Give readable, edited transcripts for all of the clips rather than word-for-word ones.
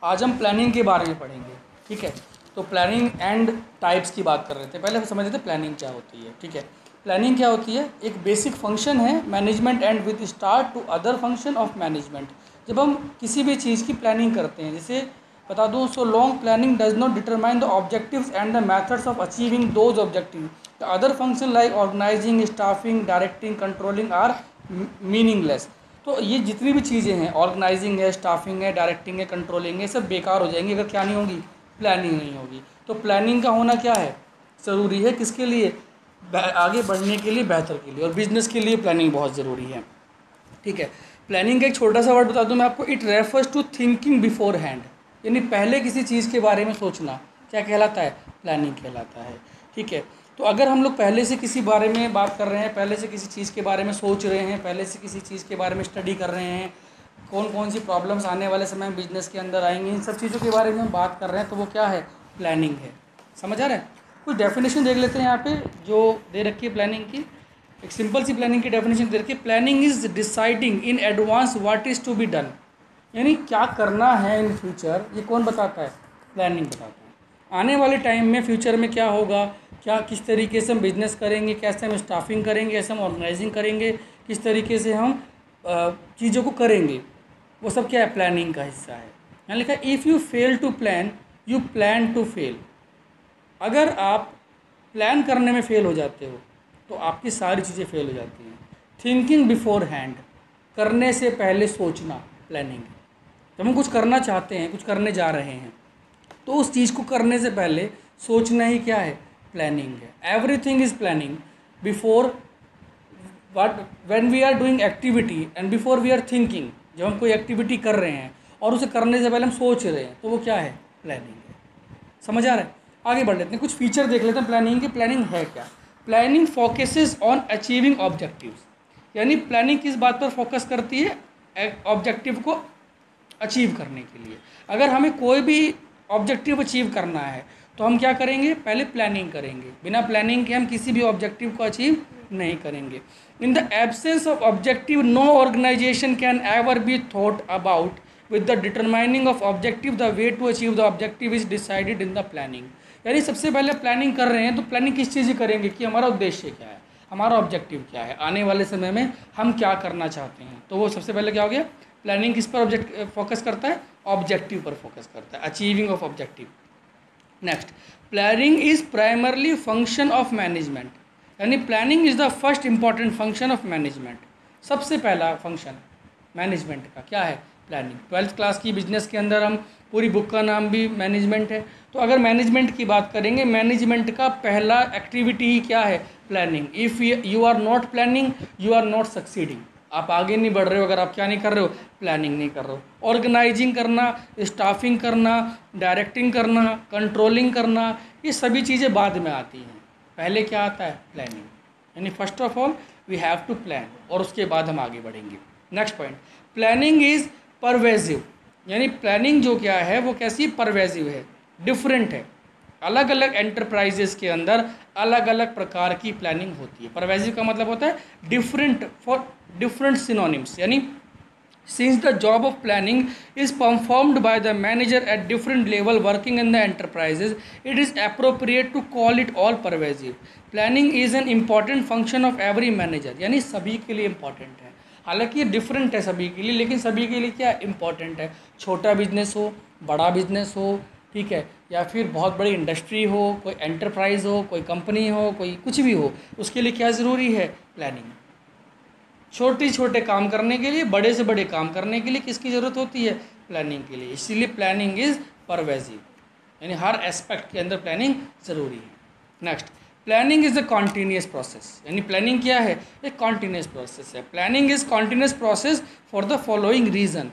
आज हम प्लानिंग के बारे में पढ़ेंगे, ठीक है। तो प्लानिंग एंड टाइप्स की बात कर रहे थे, पहले हम समझ रहे थे प्लानिंग क्या होती है, ठीक है। प्लानिंग क्या होती है? एक बेसिक फंक्शन है management and with start to other function of management. जब हम किसी भी चीज़ की प्लानिंग करते हैं, जैसे बता दूं, so long planning does not determine the objectives and the methods of achieving those objective. The other function like organising, staffing, directing, controlling are meaningless. तो ये जितनी भी चीज़ें हैं, ऑर्गेनाइजिंग है, स्टाफिंग है, डायरेक्टिंग है, कंट्रोलिंग है, सब बेकार हो जाएंगी अगर क्या नहीं होगी, प्लानिंग नहीं होगी। तो प्लानिंग का होना क्या है, ज़रूरी है। किसके लिए? आगे बढ़ने के लिए, बेहतर के लिए, और बिजनेस के लिए प्लानिंग बहुत ज़रूरी है, ठीक है। प्लानिंग का एक छोटा सा वर्ड बता दूं मैं आपको, it refers to thinking beforehand, यानी पहले किसी चीज़ के बारे में सोचना क्या कहलाता है? प्लानिंग कहलाता है, ठीक है। तो अगर हम लोग पहले से किसी बारे में बात कर रहे हैं, पहले से किसी चीज़ के बारे में सोच रहे हैं, पहले से किसी चीज़ के बारे में स्टडी कर रहे हैं, कौन कौन सी प्रॉब्लम्स आने वाले समय में बिजनेस के अंदर आएंगी, इन सब चीज़ों के बारे में हम बात कर रहे हैं, तो वो क्या है? प्लानिंग है। समझ आ रहा है? कुछ डेफिनेशन देख लेते हैं यहाँ पे जो दे रखी है प्लानिंग की। एक सिंपल सी प्लानिंग की डेफिनेशन दे रखी है, planning is deciding in advance what is to be done, यानी क्या करना है इन फ्यूचर। ये कौन बताता है? प्लानिंग बताता है। आने वाले टाइम में फ्यूचर में क्या होगा, क्या किस तरीके से हम बिजनेस करेंगे, कैसे हम स्टाफिंग करेंगे, कैसे हम ऑर्गेनाइजिंग करेंगे, किस तरीके से हम चीज़ों को करेंगे, वो सब क्या है? प्लानिंग का हिस्सा है। यहाँ लिखा है if you fail to plan you plan to fail. अगर आप प्लान करने में फेल हो जाते हो तो आपकी सारी चीज़ें फेल हो जाती हैं। थिंकिंग बिफोर हैंड, करने से पहले सोचना, प्लानिंग। जब हम कुछ करना चाहते हैं, कुछ करने जा रहे हैं, तो उस चीज़ को करने से पहले सोचना ही क्या है? प्लानिंग है। Everything is planning before what when we are doing activity and before we are thinking. जब हम कोई एक्टिविटी कर रहे हैं और उसे करने से पहले हम सोच रहे हैं, तो वो क्या है? प्लानिंग है। समझ आ रहा है? आगे बढ़ लेते हैं, कुछ फीचर देख लेते हैं प्लानिंग के। प्लानिंग है क्या? Planning focuses on achieving objectives, यानी प्लानिंग किस बात पर फोकस करती है? ऑब्जेक्टिव को अचीव करने के लिए। अगर हमें कोई भी ऑब्जेक्टिव अचीव करना है तो हम क्या करेंगे? पहले प्लानिंग करेंगे। बिना प्लानिंग के हम किसी भी ऑब्जेक्टिव को अचीव नहीं करेंगे। In the absence of objective no organisation can ever be thought about with the determining of objective the way to achieve the objective is decided in the planning. यानी सबसे पहले प्लानिंग कर रहे हैं तो प्लानिंग किस चीज़ की करेंगे कि हमारा उद्देश्य क्या है, हमारा ऑब्जेक्टिव क्या है, आने वाले समय में हम क्या करना चाहते हैं। तो वो सबसे पहले क्या हो गया? प्लानिंग किस पर फोकस करता है? ऑब्जेक्टिव पर फोकस करता है, achieving of objective. Next, planning is primarily function of management, यानी planning is the first important function of management. सबसे पहला फंक्शन मैनेजमेंट का क्या है? प्लानिंग। 12th क्लास की बिजनेस के अंदर हम पूरी बुक का नाम भी मैनेजमेंट है। तो अगर मैनेजमेंट की बात करेंगे, मैनेजमेंट का पहला एक्टिविटी ही क्या है? Planning. If you are not planning you are not succeeding. आप आगे नहीं बढ़ रहे हो अगर आप क्या नहीं कर रहे हो? प्लानिंग नहीं कर रहे हो। ऑर्गेनाइजिंग करना, स्टाफिंग करना, डायरेक्टिंग करना, कंट्रोलिंग करना, ये सभी चीज़ें बाद में आती हैं। पहले क्या आता है? प्लानिंग। यानी first of all we have to plan, और उसके बाद हम आगे बढ़ेंगे। Next point, planning is pervasive, यानी प्लानिंग जो क्या है वो कैसी? परवेजिव है, डिफरेंट है। अलग अलग एंटरप्राइजेस के अंदर अलग अलग प्रकार की प्लानिंग होती है। परवेजिव का मतलब होता है डिफरेंट फॉर डिफरेंट सिनोनिम्स, यानी since the job of planning is performed by the manager at different level working in the enterprises, it is appropriate to call it all pervasive. Planning is an important function of every manager, यानी सभी के लिए important है। हालांकि ये different है सभी के लिए, लेकिन सभी के लिए क्या इम्पॉर्टेंट है? छोटा बिजनेस हो, बड़ा बिजनेस हो, ठीक है, या फिर बहुत बड़ी इंडस्ट्री हो, कोई एंटरप्राइज हो, कोई कंपनी हो, कोई कुछ भी हो, उसके लिए क्या ज़रूरी है? प्लानिंग। छोटे छोटे काम करने के लिए, बड़े से बड़े काम करने के लिए किसकी ज़रूरत होती है? प्लानिंग की लिए। इसीलिए प्लानिंग इज़ परवेजिव, यानी हर एस्पेक्ट के अंदर प्लानिंग ज़रूरी है। Next, planning is a continuous process, यानी प्लानिंग क्या है? एक कॉन्टीन्यूस प्रोसेस है। Planning is continuous process for the following reason,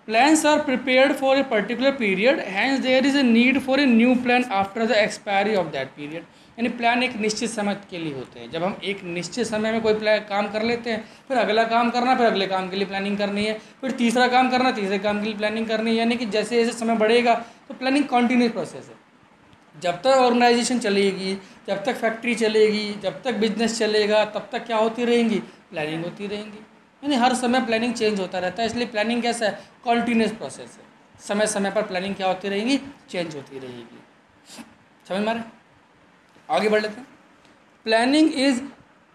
plans are prepared for a particular period, hence there is a need for a new plan after the expiry of that period। यानी plan एक निश्चित समय के लिए होते हैं। जब हम एक निश्चित समय में कोई काम कर लेते हैं, फिर अगला काम करना, फिर अगले काम के लिए प्लानिंग करनी है, फिर तीसरा काम करना, तीसरे काम के लिए प्लानिंग करनी है। यानी कि जैसे जैसे समय बढ़ेगा तो प्लानिंग कॉन्टीन्यूस प्रोसेस है। जब तक ऑर्गेनाइजेशन चलेगी, जब तक फैक्ट्री चलेगी, जब तक बिजनेस चलेगा, तब तक क्या होती रहेंगी? प्लानिंग होती रहेंगी। यानी हर समय प्लानिंग चेंज होता रहता है, इसलिए प्लानिंग कैसा है? कॉन्टीन्यूस प्रोसेस है। समय समय पर प्लानिंग क्या होती रहेगी, चेंज होती रहेगी। समझ में आ रहा है? आगे बढ़ लेते हैं। प्लानिंग इज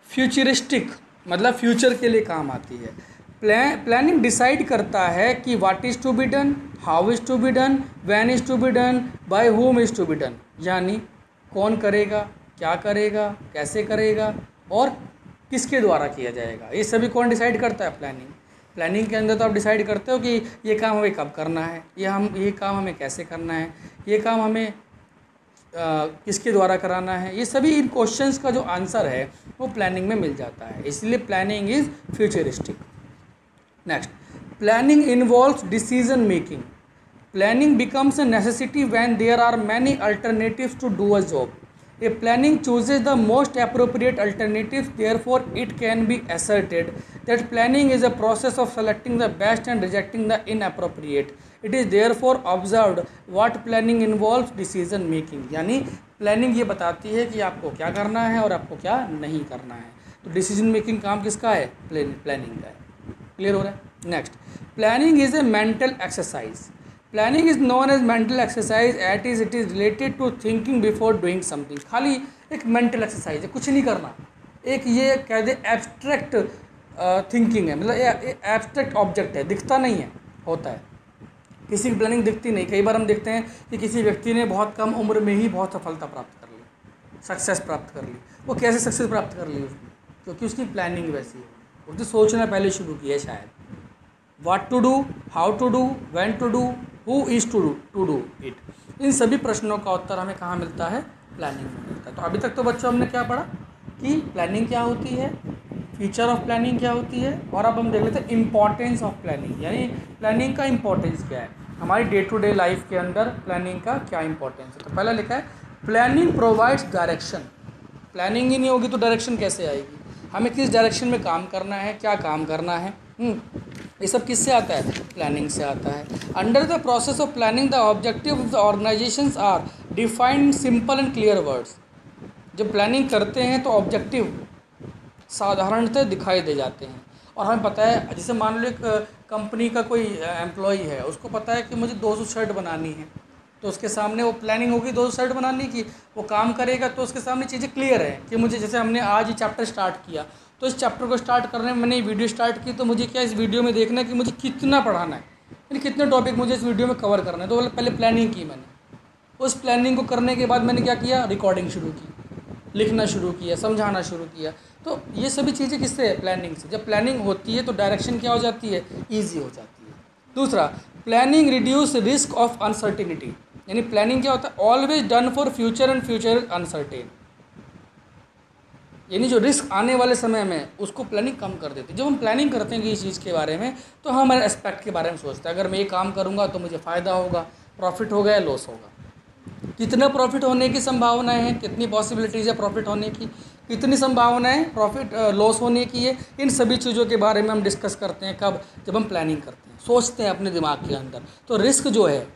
फ्यूचरिस्टिक, मतलब फ्यूचर के लिए काम आती है। प्लानिंग डिसाइड करता है कि what is to be done, how is to be done, when is to be done, by whom is to be done, यानी कौन करेगा, क्या करेगा, कैसे करेगा और किसके द्वारा किया जाएगा, ये सभी कौन डिसाइड करता है, प्लानिंग। प्लानिंग के अंदर तो आप डिसाइड करते हो कि ये काम हमें कब करना है, ये काम हमें कैसे करना है, ये काम हमें किसके द्वारा कराना है, ये सभी इन क्वेश्चंस का जो आंसर है वो प्लानिंग में मिल जाता है, इसलिए planning is futuristic. Next, planning involves decision making. Planning becomes a necessity when there are many alternatives to do a job. A planning chooses the most appropriate alternatives, therefore it can be asserted that planning is a process of selecting the best and rejecting the inappropriate. It is therefore observed what planning involves decision making. यानी planning ये बताती है कि आपको क्या करना है और आपको क्या नहीं करना है। तो डिसीजन मेकिंग काम किसका है, प्लानिंग का है। क्लियर हो रहा है? Next, planning is a mental exercise. Planning is known as mental exercise at is it is related to thinking before doing something. खाली एक मेंटल एक्सरसाइज है, कुछ नहीं करना। एक ये कह दे एब्स्ट्रैक्ट थिंकिंग है, मतलब एब्स्ट्रैक्ट ऑब्जेक्ट है, दिखता नहीं है, होता है। किसी की प्लानिंग दिखती नहीं। कई बार हम देखते हैं कि किसी व्यक्ति ने बहुत कम उम्र में ही बहुत सफलता प्राप्त कर ली, सक्सेस प्राप्त कर ली। वो कैसे सक्सेस प्राप्त कर ली उसने, क्योंकि उसकी प्लानिंग वैसी है, उसने सोचना पहले शुरू किया शायद, what to do, how to do, when to do, who is to do it. इन सभी प्रश्नों का उत्तर हमें कहाँ मिलता है, प्लानिंग में मिलता है। तो अभी तक तो बच्चों हमने क्या पढ़ा कि प्लानिंग क्या होती है, फीचर ऑफ प्लानिंग क्या होती है, और अब हम देख लेते हैं इम्पॉर्टेंस ऑफ प्लानिंग, यानी प्लानिंग का इम्पोर्टेंस क्या है हमारी डे टू डे लाइफ के अंदर, प्लानिंग का क्या इंपॉर्टेंस है। तो पहला लिखा है प्लानिंग प्रोवाइड्स डायरेक्शन। प्लानिंग ही नहीं होगी तो डायरेक्शन कैसे आएगी, हमें किस डायरेक्शन में काम करना है, क्या काम करना है, ये सब किससे आता है, प्लानिंग से आता है। Under the process of planning the objective of the organisations are defined simple and clear words. जब प्लानिंग करते हैं तो ऑब्जेक्टिव साधारणतः दिखाई दे जाते हैं, और हमें पता है, जैसे मान लो एक कंपनी का कोई एम्प्लॉई है, उसको पता है कि मुझे 200 शर्ट बनानी है, तो उसके सामने वो प्लानिंग होगी 200 शर्ट बनाने की, वो काम करेगा तो उसके सामने चीज़ें क्लियर है कि मुझे, जैसे हमने आज ही चैप्टर स्टार्ट किया, तो इस चैप्टर को स्टार्ट करने में मैंने वीडियो स्टार्ट की, तो मुझे क्या इस वीडियो में देखना है कि मुझे कितना पढ़ाना है, यानी कितने टॉपिक मुझे इस वीडियो में कवर करना है। तो पहले प्लानिंग की मैंने, उस प्लानिंग को करने के बाद मैंने क्या किया, रिकॉर्डिंग शुरू की, लिखना शुरू किया, समझाना शुरू किया। तो ये सभी चीज़ें किससे है, प्लानिंग से। जब प्लानिंग होती है तो डायरेक्शन क्या हो जाती है, ईजी हो जाती है। दूसरा, planning reduce risk of uncertainty, यानी प्लानिंग क्या होता है, always done for future and future is uncertain, यानी जो रिस्क आने वाले समय में उसको प्लानिंग कम कर देती है। जब हम प्लानिंग करते हैं किसी चीज़ के बारे में तो हम हमारे एस्पेक्ट के बारे में सोचते हैं, अगर मैं ये काम करूँगा तो मुझे फ़ायदा होगा, प्रॉफिट होगा या लॉस होगा, कितना प्रॉफिट होने की संभावनाएं हैं, कितनी पॉसिबिलिटीज़ है प्रॉफिट होने की, कितनी संभावनाएं प्रॉफिट लॉस होने की है। इन सभी चीज़ों के बारे में हम डिस्कस करते हैं कब, जब हम प्लानिंग करते हैं, सोचते हैं अपने दिमाग के अंदर। तो रिस्क जो है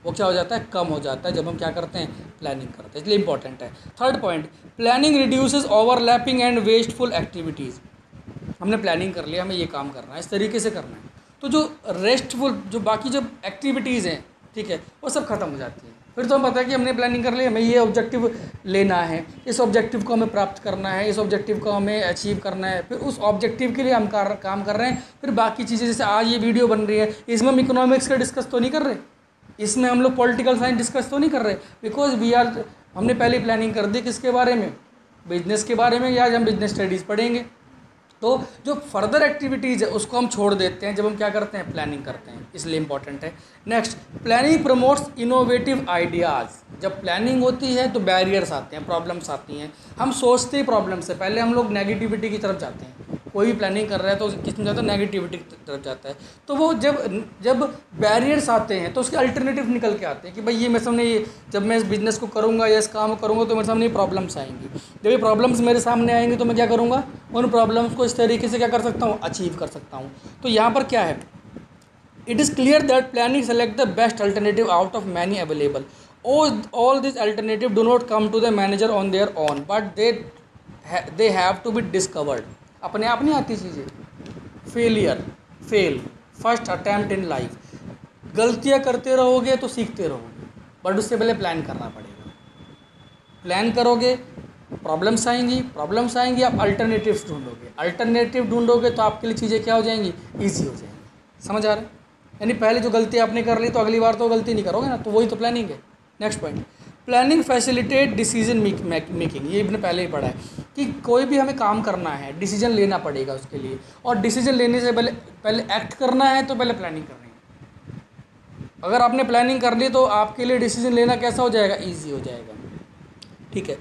वो क्या हो जाता है, कम हो जाता है, जब हम क्या करते हैं, प्लानिंग करते हैं, इसलिए इंपॉर्टेंट है। Third point, planning reduces overlapping and wasteful activities. हमने प्लानिंग कर लिया, हमें ये काम करना है, इस तरीके से करना है, तो जो रेस्टफुल, जो बाकी जो एक्टिविटीज़ हैं, ठीक है, वो सब खत्म हो जाती है। फिर तो हम पता है कि हमने प्लानिंग कर ली, हमें ये ऑब्जेक्टिव लेना है, इस ऑब्जेक्टिव को हमें प्राप्त करना है, इस ऑब्जेक्टिव को हमें अचीव करना है, फिर उस ऑब्जेक्टिव के लिए हम काम कर रहे हैं। फिर बाकी चीज़ें, जैसे आज ये वीडियो बन रही है, इसमें हम इकोनॉमिक्स का डिस्कस तो नहीं कर रहे, इसमें हम लोग पॉलिटिकल साइंस डिस्कस तो नहीं कर रहे, बिकॉज हमने पहले प्लानिंग कर दी किसके बारे में, बिजनेस के बारे में, या आज हम बिजनेस स्टडीज़ पढ़ेंगे। तो जो फर्दर एक्टिविटीज़ है उसको हम छोड़ देते हैं जब हम क्या करते हैं, प्लानिंग करते हैं, इसलिए इंपॉर्टेंट है। Next, planning promotes innovative ideas. जब प्लानिंग होती है तो बैरियर्स आते हैं, प्रॉब्लम्स आती हैं, हम सोचते ही प्रॉब्लम से, पहले हम लोग नेगेटिविटी की तरफ जाते हैं। कोई भी प्लानिंग कर रहा है तो किस में जाता है, नेगेटिविटी की तरफ जाता है। तो वो जब बैरियर्स आते हैं तो उसके अल्टरनेटिव निकल के आते हैं कि भाई ये मेरे सामने, जब मैं इस बिज़नेस को करूँगा या इस काम को करूँगा तो मेरे सामने ये प्रॉब्लम्स आएंगी। जब ये प्रॉब्लम्स मेरे सामने आएंगी तो मैं क्या करूँगा, उन प्रॉब्लम्स को इस तरीके से क्या कर सकता हूँ, अचीव कर सकता हूँ। तो यहाँ पर क्या है, it is clear that planning select the best alternative out of many available. all these alternative do not come to the manager on their own, but they have to be discovered। अपने आप नहीं आती चीज़ें। Fail first attempt in life, गलतियाँ करते रहोगे तो सीखते रहोगे, बट उससे पहले प्लान करना पड़ेगा। प्लान करोगे, प्रॉब्लम्स आएंगी, आप अल्टरनेटिव्स ढूंढोगे तो आपके लिए चीज़ें क्या हो जाएंगी, ईजी हो जाएंगी। समझ आ रहा है? यानी पहले जो गलती आपने कर ली तो अगली बार तो गलती नहीं करोगे ना, तो वही तो प्लानिंग है। Next point, planning facilitate decision making. ये हमने पहले ही पढ़ा है कि कोई भी हमें काम करना है, डिसीजन लेना पड़ेगा उसके लिए, और डिसीजन लेने से पहले एक्ट करना है तो पहले प्लानिंग करनी है। अगर आपने प्लानिंग कर ली तो आपके लिए डिसीजन लेना कैसा हो जाएगा, ईजी हो जाएगा। ठीक है,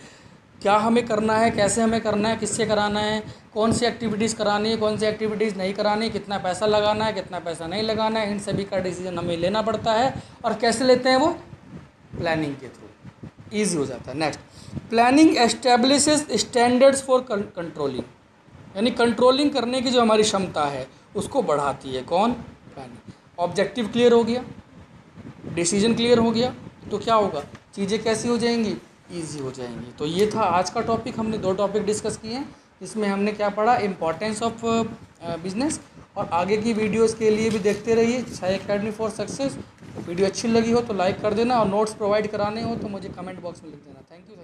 क्या हमें करना है, कैसे हमें करना है, किससे कराना है, कौन सी एक्टिविटीज़ करानी है, कौन सी एक्टिविटीज़ नहीं करानी है, कितना पैसा लगाना है, कितना पैसा नहीं लगाना है, इन सभी का डिसीजन हमें लेना पड़ता है। और कैसे लेते हैं वो, प्लानिंग के थ्रू, ईजी हो जाता है। Next, planning establishes standards for controlling, यानी कंट्रोलिंग करने की जो हमारी क्षमता है उसको बढ़ाती है। कौन, प्लानिंग। ऑब्जेक्टिव क्लियर हो गया, डिसीजन क्लियर हो गया, तो क्या होगा, चीज़ें कैसी हो जाएंगी, ईजी हो जाएंगी। तो ये था आज का टॉपिक। हमने 2 टॉपिक डिस्कस किए हैं, जिसमें हमने क्या पढ़ा, इम्पॉर्टेंस ऑफ बिजनेस। और आगे की वीडियोस के लिए भी देखते रहिए Sai academy for success. Video अच्छी लगी हो तो लाइक कर देना, और नोट्स प्रोवाइड कराने हो तो मुझे कमेंट बॉक्स में लिख देना। Thank you.